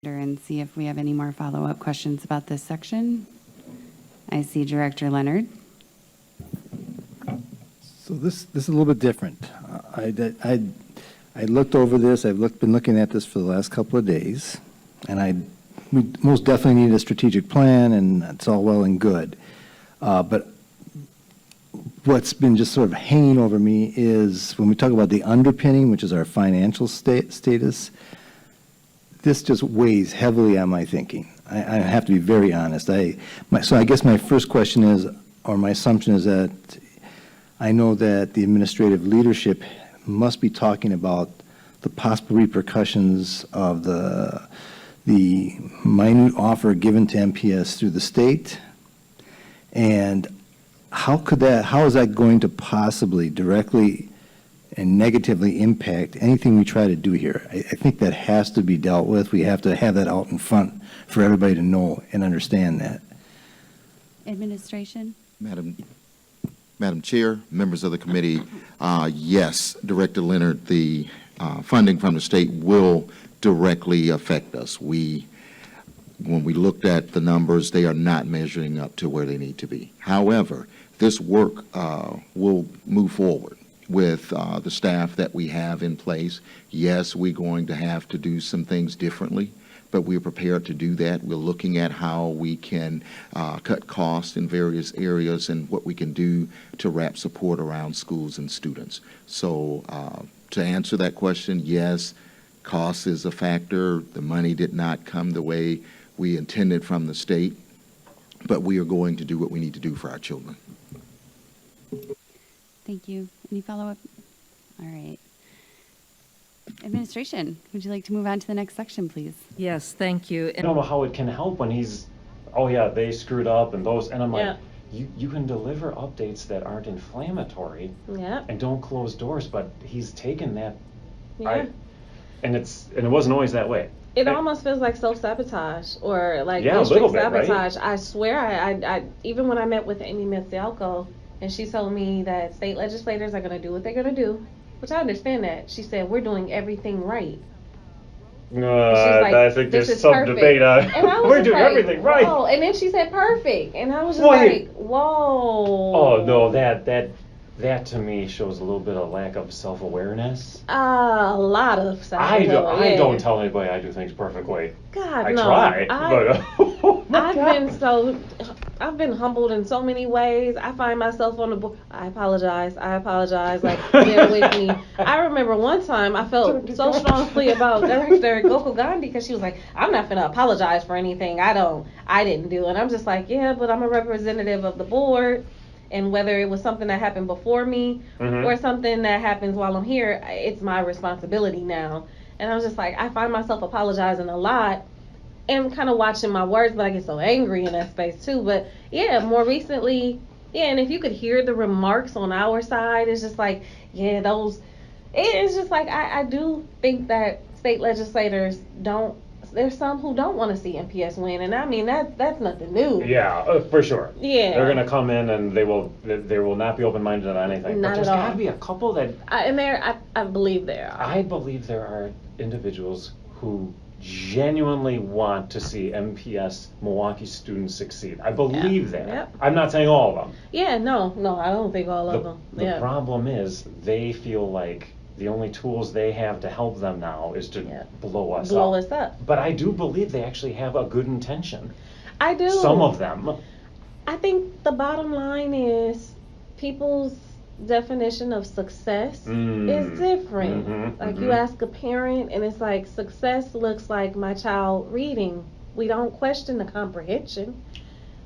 And see if we have any more follow-up questions about this section. I see Director Leonard. So this is a little bit different. I looked over this. Been looking at this for the last couple of days, and we most definitely need a strategic plan, and it's all well and good. But what's been just sort of hanging over me is when we talk about the underpinning, which is our financial status. This just weighs heavily on my thinking. I have to be very honest. So I guess my first question is, or my assumption is that I know that the administrative leadership must be talking about the possible repercussions of the minute offer given to MPS through the state, and how is that going to possibly directly and negatively impact anything we try to do here? I think that has to be dealt with. We have to have that out in front for everybody to know and understand that. Administration. Madam Chair, members of the committee, yes, Director Leonard, the funding from the state will directly affect us. When we looked at the numbers, they are not measuring up to where they need to be. However, this work will move forward with the staff that we have in place. Yes, we're going to have to do some things differently, but we're prepared to do that. We're looking at how we can cut costs in various areas and what we can do to wrap support around schools and students. So to answer that question, yes, cost is a factor. The money did not come the way we intended from the state, but we are going to do what we need to do for our children. Thank you. Any follow-up? All right. Administration, would you like to move on to the next section, please? Yes, thank you. I don't know how it can help when he's, oh yeah, they screwed up and those, and I'm like, you can deliver updates that aren't inflammatory and don't close doors, but he's taken that, and it wasn't always that way. It almost feels like self-sabotage or like a little bit, sabotage. Right? I swear, I even when I met with Amy Masialko, and she told me that state legislators are going to do what they're going to do, which I understand that. She said, we're doing everything right. I think there's some perfect. debate on we're doing like, everything right. Whoa. And then she said perfect. And I was just like, whoa. Oh, no, that to me shows a little bit of lack of self-awareness. A lot of self-awareness. I don't tell anybody I do things perfectly. God, I no. try, but I've been humbled in so many ways. I find myself on the board. I apologize. Like, bear with me. I remember one time I felt so strongly about Director Gokul Gandhi because she was like, I'm not going to apologize for anything I didn't do. And I'm just like, yeah, but I'm a representative of the board. And whether it was something that happened before me or something that happens while I'm here, it's my responsibility now. And I was just like, I find myself apologizing a lot and kind of watching my words, but I get so angry in that space too. But yeah, more recently, and if you could hear the remarks on our side, it's just like, it's just like, I do think that state legislators there's some who don't want to see MPS win, and I mean that's nothing new. Yeah, for sure. Yeah, they're gonna come in and they will not be open-minded on anything. Not but there's at all. gotta be a couple that. I believe there are. I believe there are individuals who genuinely want to see MPS Milwaukee students succeed. I believe that. Yep. I'm not saying all of them. Yeah, no, I don't think all of them. The problem is they feel like the only tools they have to help them now is to blow us up. But I do believe they actually have a good intention. I do. Some of them. I think the bottom line is people's definition of success is different. You ask a parent and it's like, success looks like my child reading. We don't question the comprehension.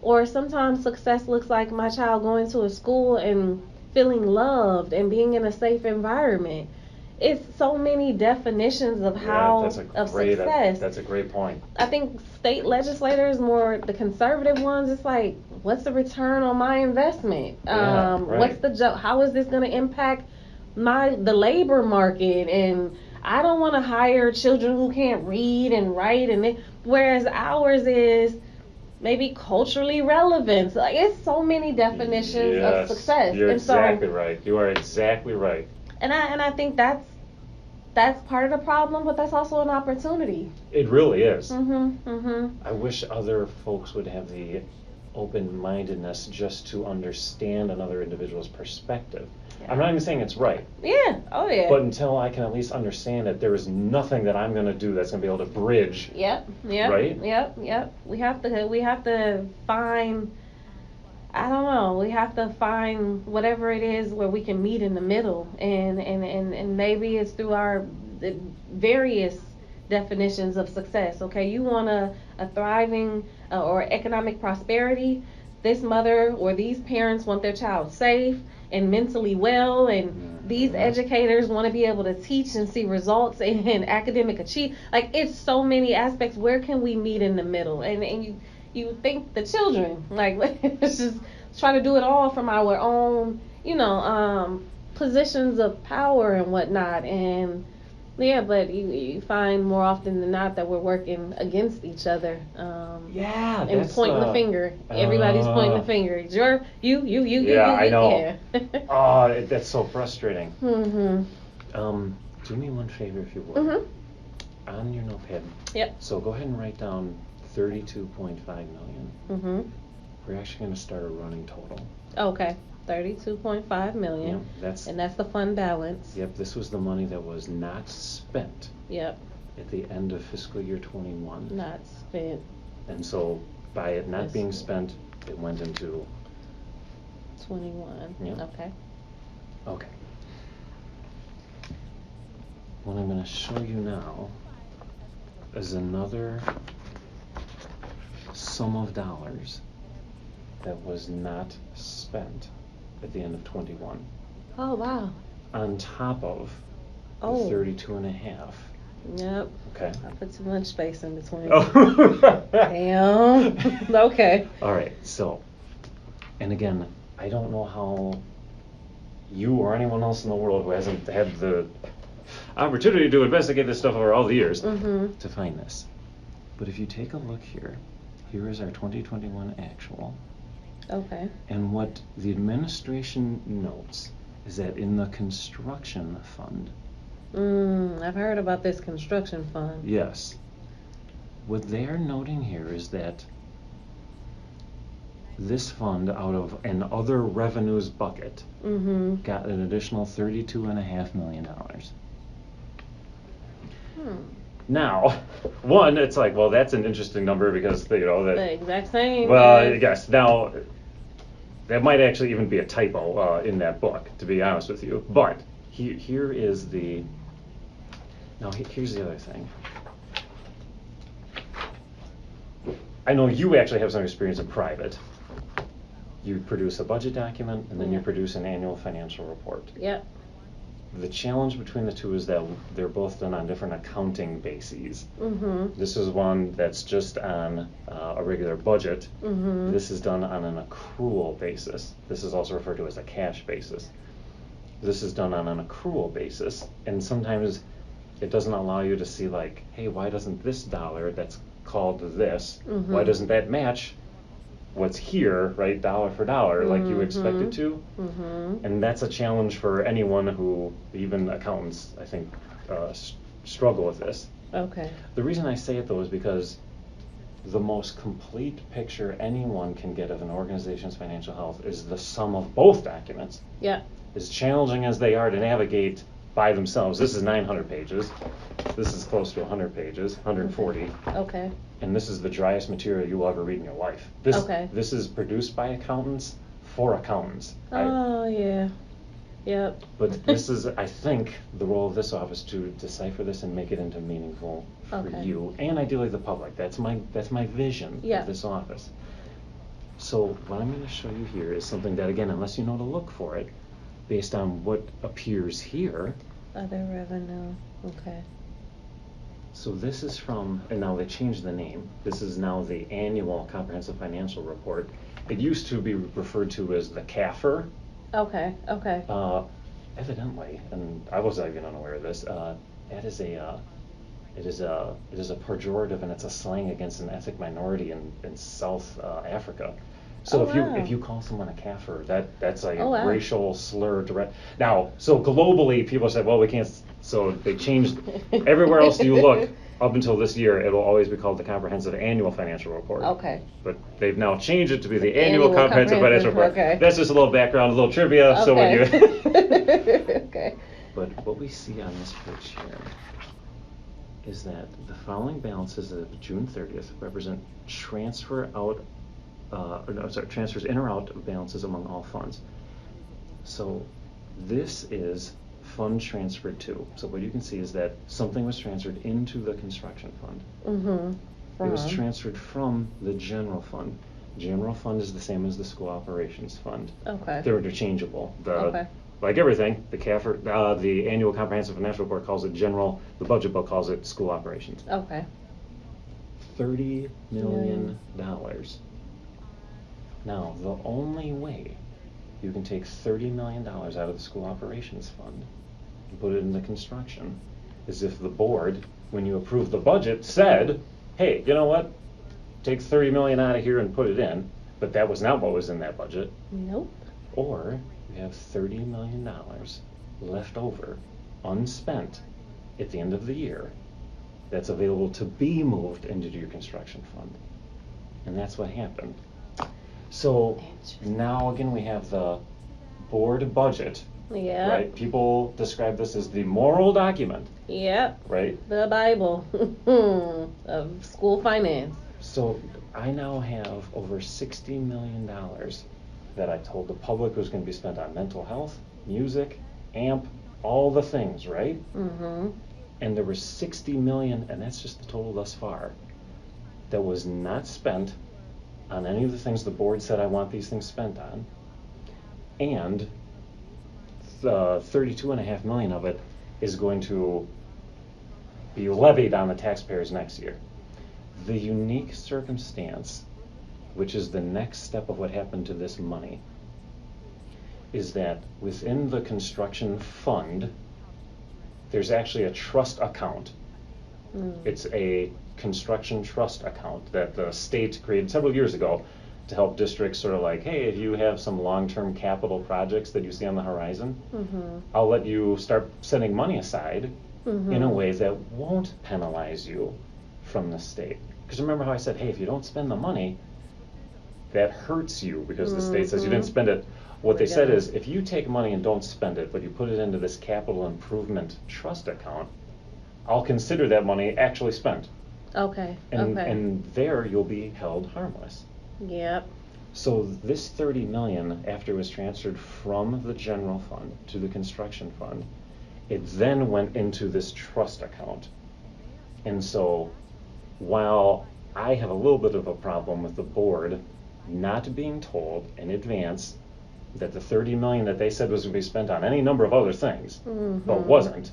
Or sometimes success looks like my child going to a school and feeling loved and being in a safe environment. It's so many definitions of success. That's a great point. I think state legislators, more the conservative ones, it's like, what's the return on my investment? What's how is this going to impact the labor market? And I don't want to hire children who can't read and write, whereas ours is maybe culturally relevant. Like, it's so many definitions of success. You're exactly right. You are exactly right. And I think that's that's part of the problem, but that's also an opportunity. It really is. Mm-hmm. I wish other folks would have the open-mindedness just to understand another individual's perspective. Yeah. I'm not even saying it's right. Yeah. Oh yeah. But until I can at least understand that there is nothing that I'm going to do that's going to be able to bridge. Yep. Right? Yep. We have to find. I don't know. We have to find whatever it is where we can meet in the middle, and maybe it's through our various definitions of success. Okay, you want a thriving or economic prosperity. This mother or these parents want their child safe and mentally well, and these educators want to be able to teach and see results and academic achieve. Like, it's so many aspects. Where can we meet in the middle? And you think the children, like, let's just try to do it all from our own, positions of power and whatnot. And yeah, but you find more often than not that we're working against each other. Yeah, and that's pointing the finger. Everybody's pointing the finger. It's you. I know. Yeah. Oh, that's so frustrating. Mm-hmm. Do me one favor, if you would. Mm-hmm. On your notepad. Yep. So go ahead and write down 32.5 million. Mm-hmm. We're actually going to start a running total. Okay. 32.5 million. Yeah, that's the fund balance. Yep, this was the money that was not spent. Yep. At the end of fiscal year 21. Not spent. And so by it not being spent, it went into 21. Yeah. Okay. Okay. What I'm going to show you now is another sum of dollars that was not spent at the end of 21. Oh, wow. On top of the Oh. 32 and a half. Yep. Okay. I put too much space in between. Oh. Damn. Okay. All right. So, and again, I don't know how you or anyone else in the world who hasn't had the opportunity to investigate this stuff over all the years to find this. But if you take a look here, here is our 2021 actual. Okay. And what the administration notes is that in the construction fund, I've heard about this construction fund. yes, what they're noting here is that this fund out of an other revenues bucket got an additional $32.5 million. Now, one, it's like, well, that's an interesting number because, that. The exact same. Well, yes. Now, that might actually even be a typo in that book, to be honest with you. But here is the. Now, here's the other thing. I know you actually have some experience in private. You produce a budget document, and then you produce an annual financial report. Yep. The challenge between the two is that they're both done on different accounting bases. This is one that's just on a regular budget. This is done on an accrual basis. This is also referred to as a cash basis. This is done on an accrual basis, and sometimes it doesn't allow you to see, like, hey, why doesn't this dollar that's called this, why doesn't that match what's here, right, dollar for dollar, like you expect it to? And that's a challenge for anyone who, even accountants, I think, struggle with this. Okay. The reason I say it, though, is because the most complete picture anyone can get of an organization's financial health is the sum of both documents. Yeah. As challenging as they are to navigate by themselves, this is 900 pages. This is close to 100 pages, 140. Okay. And this is the driest material you will ever read in your life. This is produced by accountants for accountants. Oh, yeah. Yep. But this is, I think, the role of this office to decipher this and make it into meaningful for you and ideally the public. That's my vision of this office. So what I'm going to show you here is something that, again, unless you know to look for it, based on what appears here. Other revenue. Okay. So this is from, and now they changed the name. This is now the Annual Comprehensive Financial Report. It used to be referred to as the CAFR. Okay. Evidently, and I wasn't even unaware of this, it is a pejorative, and it's a slang against an ethnic minority in South Africa. So Oh, if wow. you call someone a kafir, that's a Oh, wow. racial slur direct. Now, so globally, people say, well, we can't. So they changed. Everywhere else you look, up until this year, it'll always be called the Comprehensive Annual Financial Report. Okay. But they've now changed it to be the Annual Annual Comprehensive Financial Report. okay. That's just a little background, a little trivia. So when you. Okay. But what we see on this page here is that the following balances of June 30th represent transfers in or out of balances among all funds. So this is fund transferred to. So what you can see is that something was transferred into the construction fund. Mm-hmm. It was transferred from the general fund. General fund is the same as the school operations fund. Okay. They're interchangeable. Okay. Like everything, the annual comprehensive financial report calls it general, the budget book calls it school operations. Okay. $30 million. Now, the only way you can take $30 million out of the school operations fund and put it into construction is if the board, when you approved the budget, said, hey, you know what? Take $30 million out of here and put it in, but that was not what was in that budget. Nope. Or you have $30 million left over, unspent, at the end of the year, that's available to be moved into your construction fund. And that's what happened. So now again we have the board budget. Yeah. Right? People describe this as the moral document. Yep. Right? The Bible of school finance. So I now have over $60 million that I told the public was going to be spent on mental health, music, AMP, all the things, right? Mm-hmm. And there was $60 million, and that's just the total thus far, that was not spent on any of the things the board said I want these things spent on. And the $32.5 million of it is going to be levied on the taxpayers next year. The unique circumstance, which is the next step of what happened to this money, is that within the construction fund, there's actually a trust account. It's a construction trust account that the state created several years ago to help districts sort of like, hey, if you have some long-term capital projects that you see on the horizon, I'll let you start setting money aside in a way that won't penalize you from the state. Because remember how I said, hey, if you don't spend the money, that hurts you because the state says you didn't spend it. What they said is, if you take money and don't spend it, but you put it into this capital improvement trust account, I'll consider that money actually spent. Okay. And there you'll be held harmless. Yep. So this $30 million, after it was transferred from the general fund to the construction fund, it then went into this trust account. And so while I have a little bit of a problem with the board not being told in advance that the $30 million that they said was going to be spent on any number of other things, but wasn't,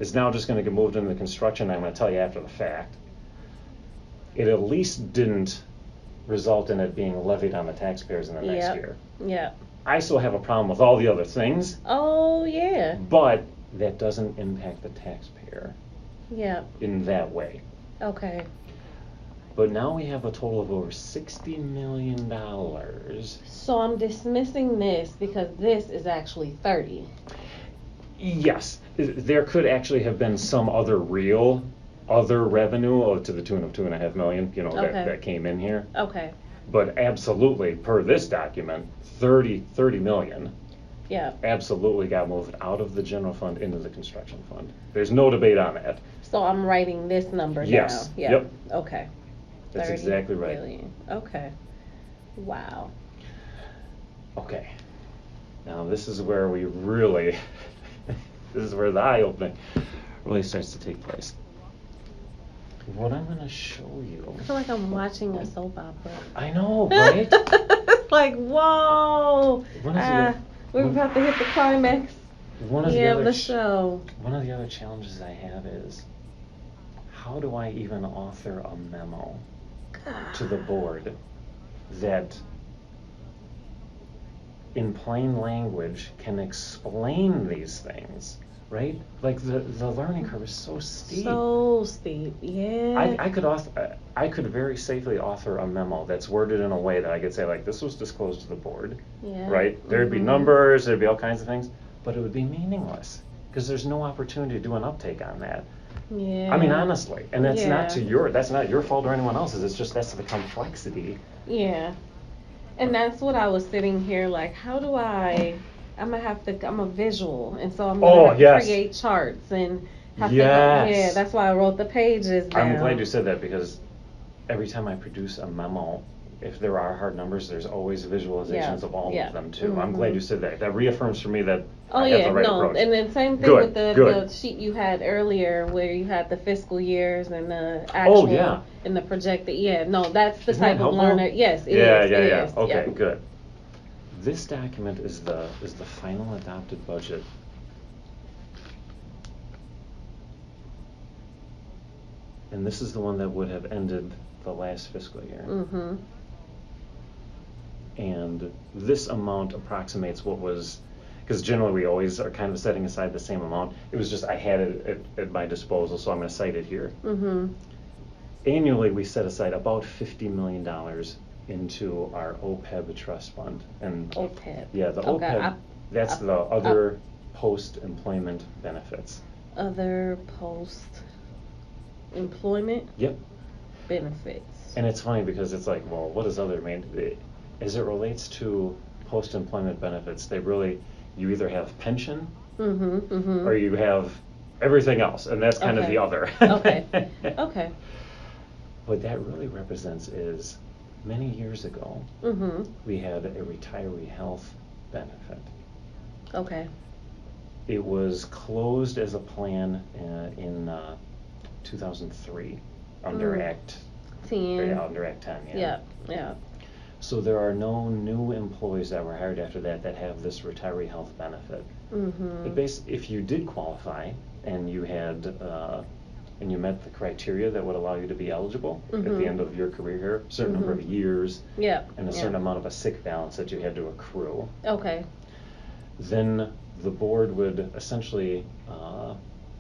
is now just going to get moved into the construction. I'm going to tell you after the fact. It at least didn't result in it being levied on the taxpayers in the next year. Yeah. I still have a problem with all the other things. Oh, yeah. But that doesn't impact the taxpayer. Yeah. In that way. Okay. But now we have a total of over $60 million. So I'm dismissing this because this is actually 30. Yes, there could actually have been some other revenue to the tune of $2.5 million, that came in here. Okay. But absolutely, per this document, $30 million. Yeah. Absolutely got moved out of the general fund into the construction fund. There's no debate on that. So I'm writing this number yes. down. Yeah. Yep. Okay. That's exactly right. Billion. Okay. Wow. Okay. Now this is where we really, this is where the eye-opening really starts to take place. What I'm going to show you. I feel like I'm watching a soap opera. I know, right? Like, whoa. We're about to hit the climax of the show. One of the other challenges I have is, how do I even author a memo to the board that in plain language can explain these things right? Like the learning curve is so steep. So steep, yeah. I could very safely author a memo that's worded in a way that I could say, like, this was disclosed to the board, Yeah. right? There'd be numbers, there'd be all kinds of things, but it would be meaningless because there's no opportunity to do an uptake on that. Yeah. I mean, honestly, and that's Yeah. that's not your fault or anyone else's. It's just that's the complexity. Yeah. And that's what I was sitting here like, how do I'm a visual, and so I'm gonna have to yes. create charts and have Yes. yeah, that's why I wrote the pages down. I'm glad you said that because every time I produce a memo, if there are hard numbers, there's always visualizations Yeah, of all yeah. of them too. I'm glad you said that. That reaffirms for me that Oh I have yeah, the right no, approach. and then same thing Good, with the good. sheet you had earlier where you had the fiscal years and the actual yeah. and the projected. Yeah, no, that's the Isn't that type of helpful? learner. Yes, it yeah, is. yeah, it yeah. is, Okay, yeah. good. This document is the final adopted budget. And this is the one that would have ended the last fiscal year. Mm-hmm. And this amount approximates what was, because generally we always are kind of setting aside the same amount. It was just I had it at my disposal, so I'm going to cite it here. Mm-hmm. Annually, we set aside about $50 million into our OPEB trust fund. And OPEB. yeah, the Okay, OPEB, that's the other post-employment benefits. Other post-employment Yep. benefits. And it's funny because it's like, well, what does other mean? As it relates to post-employment benefits, they really, you either have pension Mm-hmm. Mm-hmm. or you have everything else, and that's kind of Okay. the other. Okay. Okay. What that really represents is many years ago, Mm-hmm. we had a retiree health benefit. Okay. It was closed as a plan in 2003 under Act 10. under Act 10. Yeah. Yeah. So there are no new employees that were hired after that have this retiree health benefit. Mm-hmm. If you did qualify and you had and you met the criteria that would allow you to be eligible at the end of your career here, a certain number of years, Yeah. and a certain amount of a sick balance that you had to accrue, Okay. then the board would essentially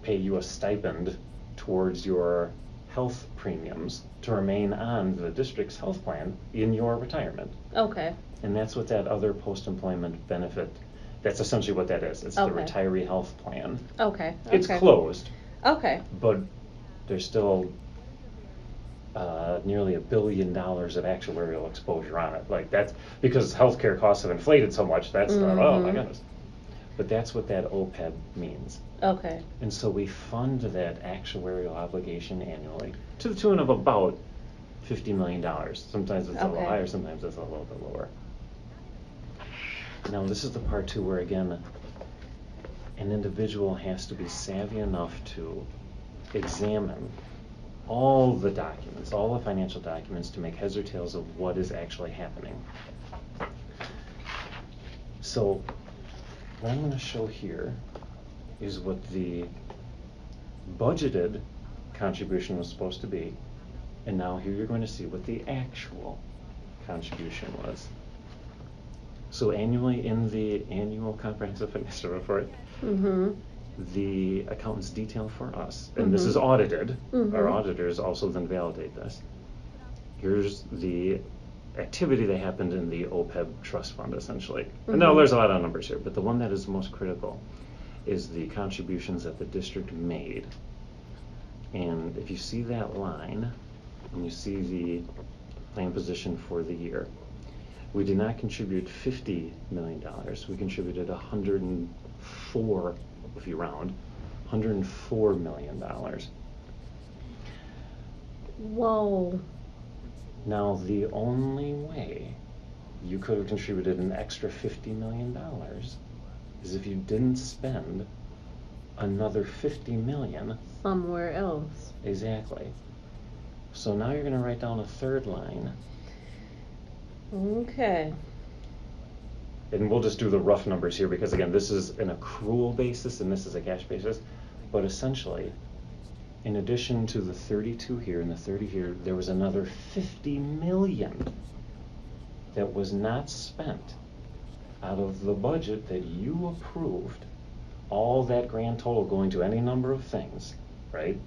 pay you a stipend towards your health premiums to remain on the district's health plan in your retirement. Okay. And that's what that other post-employment benefit, that's essentially what that is. It's the Okay. retiree health plan. Okay. It's Okay. closed, Okay. but there's still nearly $1 billion of actuarial exposure on it. Like that's because healthcare costs have inflated so much. That's not, oh my goodness. But that's what that OPEB means. Okay. And so we fund that actuarial obligation annually to the tune of about $50 million. Sometimes it's a little Okay. higher, sometimes it's a little bit lower. Now, this is the part too where, again, an individual has to be savvy enough to examine all the documents, all the financial documents, to make heads or tails of what is actually happening. So, what I'm going to show here is what the budgeted contribution was supposed to be, and now here you're going to see what the actual contribution was. So annually in the annual comprehensive financial report, Mm-hmm. the accountants detail for us, and this is audited, our auditors also then validate this. Here's the activity that happened in the OPEB trust fund, essentially. And now there's a lot of numbers here, but the one that is most critical is the contributions that the district made. And if you see that line, and you see the plan position for the year, we did not contribute $50 million. We contributed 104, if you round, $104 million. Whoa. Now, the only way you could have contributed an extra $50 million is if you didn't spend another $50 million. Somewhere else. Exactly. So now you're going to write down a third line. Okay. And we'll just do the rough numbers here because, again, this is an accrual basis and this is a cash basis. But essentially, in addition to the 32 here and the 30 here, there was another $50 million that was not spent out of the budget that you approved all that grand total going to any number of things, right?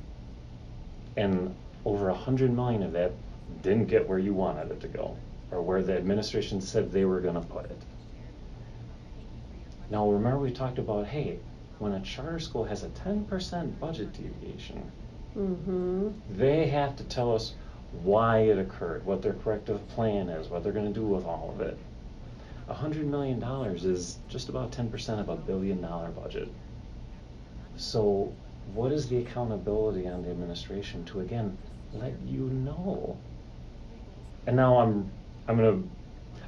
And over 100 million of that didn't get where you wanted it to go, or where the administration said they were gonna put it. Now, remember we talked about, hey, when a charter school has a 10% budget deviation, they have to tell us why it occurred, what their corrective plan is, what they're gonna do with all of it. $100 million is just about 10% of $1 billion budget. So what is the accountability on the administration to, again, let you know? And now I'm gonna,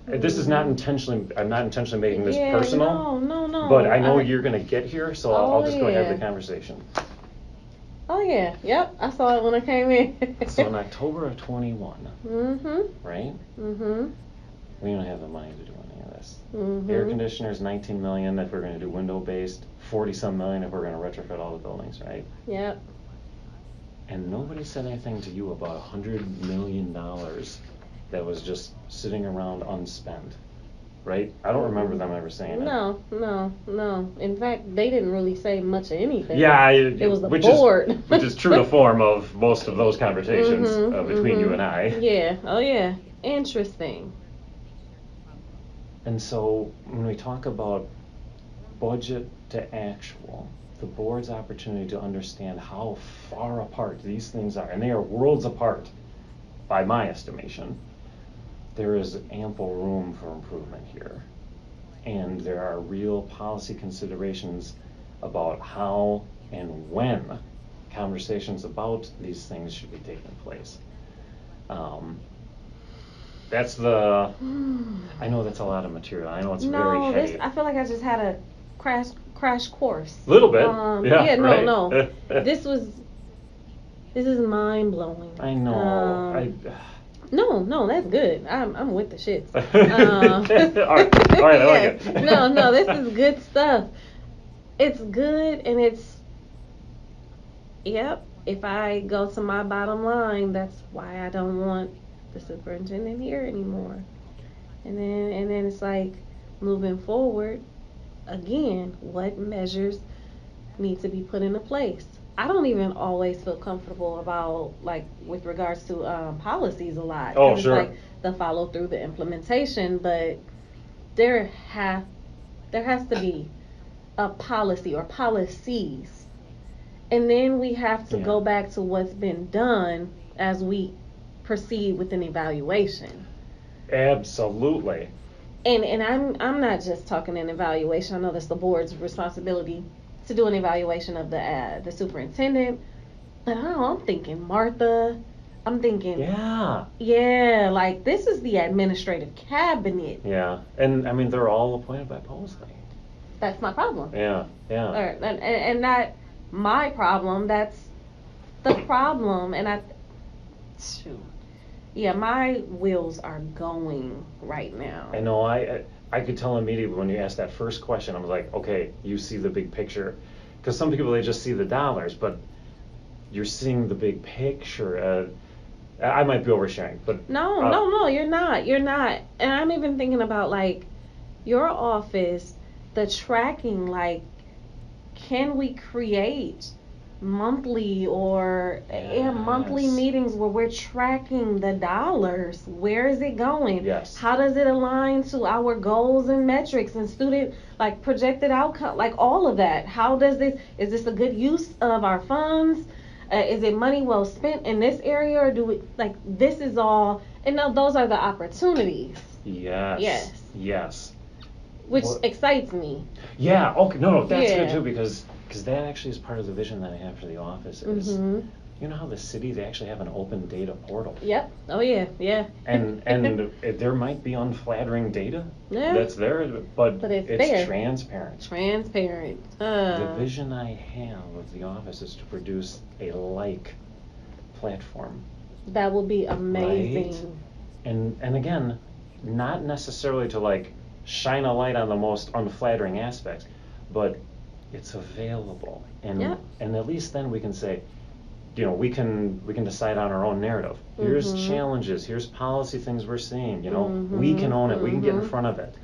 this is not intentionally, I'm not intentionally making this personal. No. But I know you're gonna get here, so I'll just go and have the conversation. Oh yeah, yep, I saw it when I came in. So in October of 21, right? We don't have the money to do any of this. Air conditioners, 19 million if we're gonna do window-based, 40-some million if we're gonna retrofit all the buildings, right? Yep. And nobody said anything to you about $100 million that was just sitting around unspent, right? I don't remember them ever saying it. No. In fact, they didn't really say much of anything. Yeah, it was the board. which is true to form of most of those conversations between you and I. Yeah. Oh yeah. Interesting. And so when we talk about budget to actual, the board's opportunity to understand how far apart these things are, and they are worlds apart by my estimation, there is ample room for improvement here. And there are real policy considerations about how and when conversations about these things should be taking place. That's the, I know that's a lot of material. I know it's very heavy. I feel like I just had a crash course. Little bit. Right. No. This is mind blowing. I know. No, that's good. I'm with the shits. All right, I like it. No, this is good stuff. It's good, and it's, yep, if I go to my bottom line, that's why I don't want the superintendent here anymore. And then it's like, moving forward, again, what measures need to be put into place? I don't even always feel comfortable about, like, with regards to policies a lot. Oh, sure. It's like the follow through, the implementation, but there has to be a policy or policies. And then we have to go back to what's been done as we proceed with an evaluation. Absolutely. And I'm not just talking an evaluation. I know that's the board's responsibility to do an evaluation of the superintendent. But I'm thinking Martha. I'm thinking like this is the administrative cabinet. Yeah, and I mean they're all appointed by posting. That's my problem. Yeah. And not my problem. That's the problem. And my wheels are going right now. I know. I could tell immediately when you asked that first question. I was like, okay, you see the big picture, because some people, they just see the dollars, but you're seeing the big picture. I might be oversharing, but no, you're not. And I'm even thinking about like your office, the tracking. Like, can we create monthly or monthly meetings where we're tracking the dollars? Where is it going? Yes. How does it align to our goals and metrics and student like projected outcome, like all of that? How does this, is this a good use of our funds? Is it money well spent in this area, or do we, like, this is all, and those are the opportunities. Yes. Which excites me. Yeah, okay, no, that's good too, because that actually is part of the vision that I have for the office is, you know how the city, they actually have an open data portal. Yep. Oh yeah. And there might be unflattering data that's there, but it's there. Transparent. The vision I have of the office is to produce a like platform. That will be amazing. Right? And again, not necessarily to like shine a light on the most unflattering aspects, but it's available, and at least then we can say, you know, we can decide on our own narrative. Here's challenges, here's policy things we're seeing, you know, we can own it, we can get in front of it.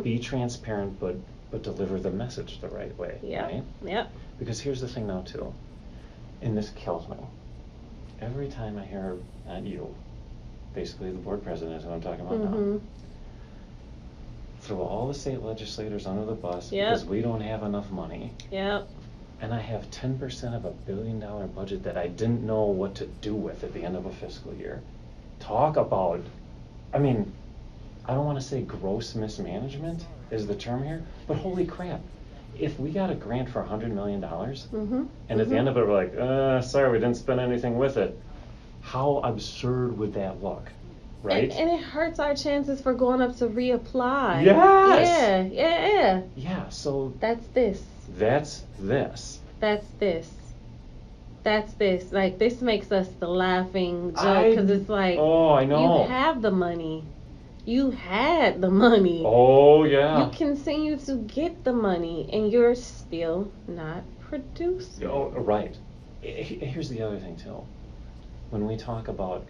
Be transparent, but but deliver the message the right way, right? Yep. Because here's the thing now too, and this kills me. Every time I hear, not you, basically the board president is who I'm talking about now, throw all the state legislators under the bus because we don't have enough money. Yep. And I have 10% of $1 billion budget that I didn't know what to do with at the end of a fiscal year. Talk about, I mean, I don't want to say gross mismanagement is the term here, but holy crap. If we got a grant for $100 million, and at the end of it we're like, sorry, we didn't spend anything with it, how absurd would that look, right? And it hurts our chances for going up to reapply. Yes! Yeah, so that's this. That's this. That's this. That's this. Like, this makes us the laughing joke, because it's like, oh, I know. You have the money. You had the money. Oh, yeah. You continue to get the money, and you're still not producing. Oh, right. Here's the other thing, too. When we talk about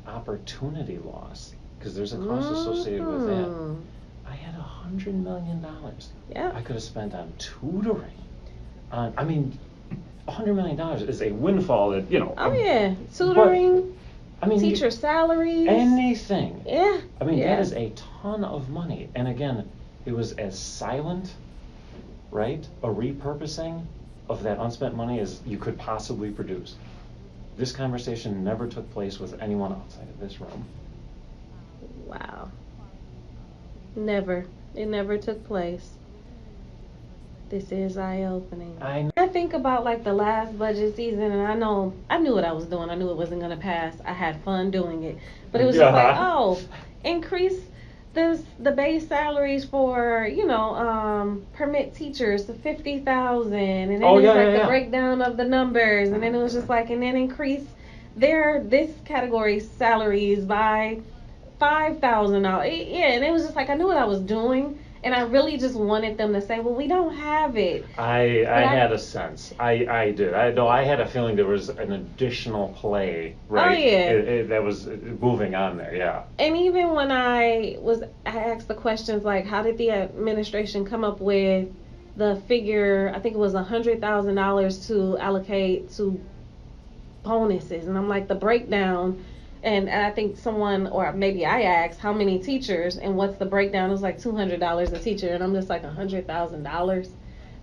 opportunity loss, because there's a cost associated with that, I had $100 million. Yeah. I could have spent on tutoring. I mean, $100 million is a windfall that, you know. Oh, yeah. Tutoring. I mean, teacher salaries. Anything. Yeah. I mean, that is a ton of money. And again, it was as silent, right? A repurposing of that unspent money as you could possibly produce. This conversation never took place with anyone outside of this room. Wow. Never. It never took place. This is eye-opening. I think about like the last budget season, and I knew what I was doing. I knew it wasn't gonna pass. I had fun doing it, but it was just like, oh, increase the base salaries for permit teachers to 50,000, and then the breakdown of the numbers, and then it was just like, and then increase this category's salaries by $5,000. Yeah, and it was just like I knew what I was doing. And I really just wanted them to say, well, we don't have it. I had a sense. I did. I had a feeling there was an additional play, right? Oh, yeah. That was moving on there, yeah. And even when I asked the questions like, how did the administration come up with the figure, I think it was $100,000 to allocate to bonuses. And I'm like, the breakdown. And I think someone, or maybe I asked, how many teachers and what's the breakdown? It was like $200 a teacher. And I'm just like, $100,000?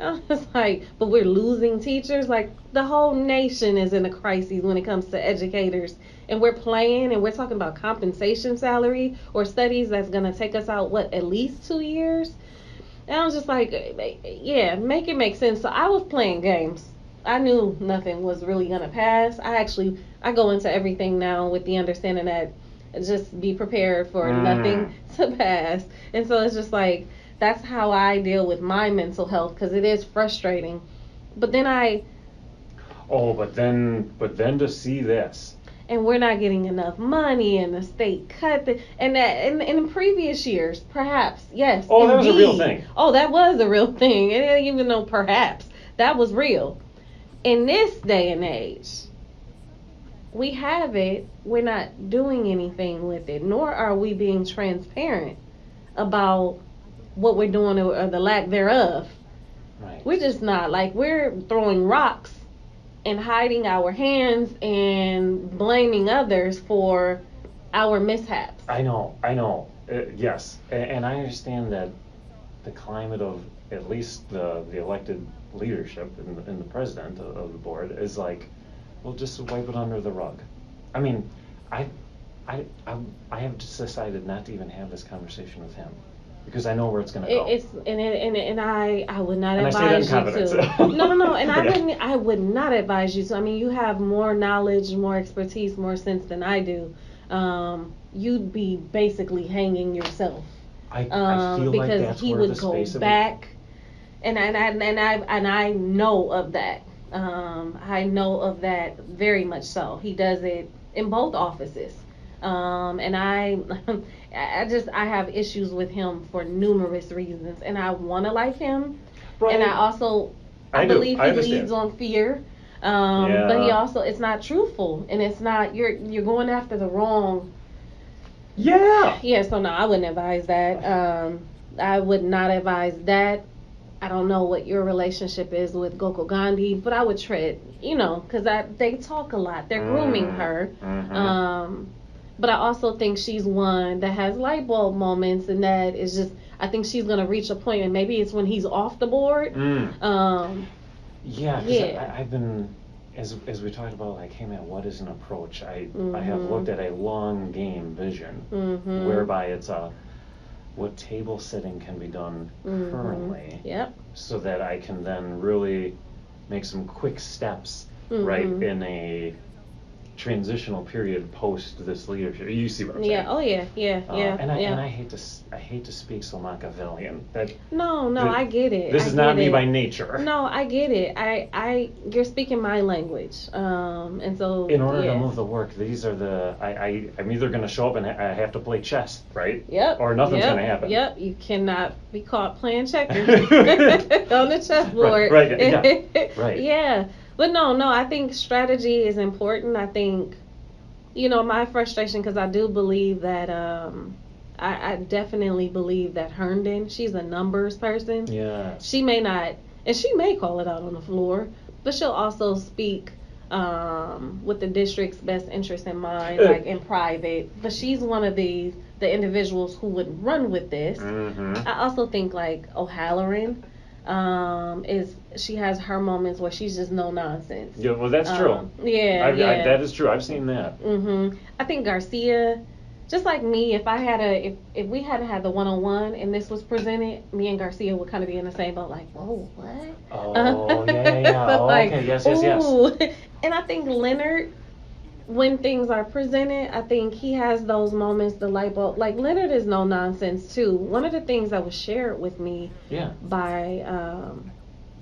I was like, but we're losing teachers? Like, the whole nation is in a crisis when it comes to educators. And we're playing, and we're talking about compensation salary or studies that's going to take us out, at least 2 years? And I was just like, yeah, make it make sense. So I was playing games. I knew nothing was really going to pass. I go into everything now with the understanding that just be prepared for nothing to pass. And so it's just like, that's how I deal with my mental health, because it is frustrating. But then but then to see this. And we're not getting enough money, and the state cut and in previous years, perhaps, yes. Oh, indeed. That was a real thing. Oh, that was a real thing. It didn't even know perhaps. That was real. In this day and age, we have it, we're not doing anything with it, nor are we being transparent about what we're doing or the lack thereof. Right. We're just not. Like, we're throwing rocks and hiding our hands and blaming others for our mishaps. I know. Yes. And I understand that the climate of at least the elected leadership and the president of the board is like, well, just wipe it under the rug. I mean, I have just decided not to even have this conversation with him because I know where it's going to go. I would not and advise I say that in you confidence. to. No, and I would not advise you to. I mean, you have more knowledge, more expertise, more sense than I do. You'd be basically hanging yourself. I feel like because that's he where would the space go back. And I know of that. I know of that very much so. He does it in both offices. And I have issues with him for numerous reasons. And I want to like him. Right. And I believe he leads on fear. But he also, it's not truthful. And it's not, you're going after the wrong. Yeah. Yeah, so no, I wouldn't advise that. I would not advise that. I don't know what your relationship is with Gokul Gandhi, but I would tread, because they talk a lot. They're grooming her. But I also think she's one that has light bulb moments, and that is just, I think she's going to reach a point, and maybe it's when he's off the board. Yeah, because I've been, as we talked about, like, hey man, what is an approach? I have looked at a long game vision, whereby it's what table setting can be done currently, so that I can then really make some quick steps, right, in a transitional period post this leadership. You see what I'm saying? Yeah. Oh yeah. And I hate to speak so Machiavellian. No, I get it. This is not me by nature. No, I get it. You're speaking my language, and so in order to move the work, these are I'm either going to show up and I have to play chess, right? Yep. Or nothing's going to happen. Yep. You cannot be caught playing checkers on the chessboard. Right. Yeah. Right. Yeah. But no, I think strategy is important. I think, my frustration, because I do believe that, I definitely believe that Herndon, she's a numbers person. Yeah. She may not, and she may call it out on the floor, but she'll also speak with the district's best interest in mind, like in private. But she's one of the individuals who would run with this. I also think like O'Halloran, she has her moments where she's just no nonsense. Yeah, well, that's true. That is true. I've seen that. I think Garcia, just like me, if we hadn't had the one-on-one and this was presented, me and Garcia would kind of be in the same boat, like, whoa, what? Oh, yeah. So, Okay, yes. And I think Leonard, when things are presented, I think he has those moments, the light bulb. Like, Leonard is no nonsense too. One of the things that was shared with me by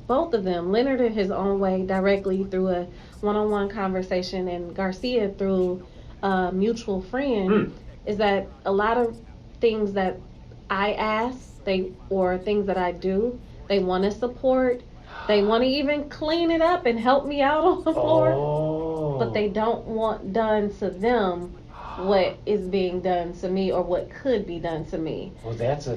both of them, Leonard in his own way directly through a one-on-one conversation, and Garcia through a mutual friend, is that a lot of things that I ask, or things that I do, they want to support. They want to even clean it up and help me out on the floor, but they don't want done to them what is being done to me or what could be done to me. Well, that's a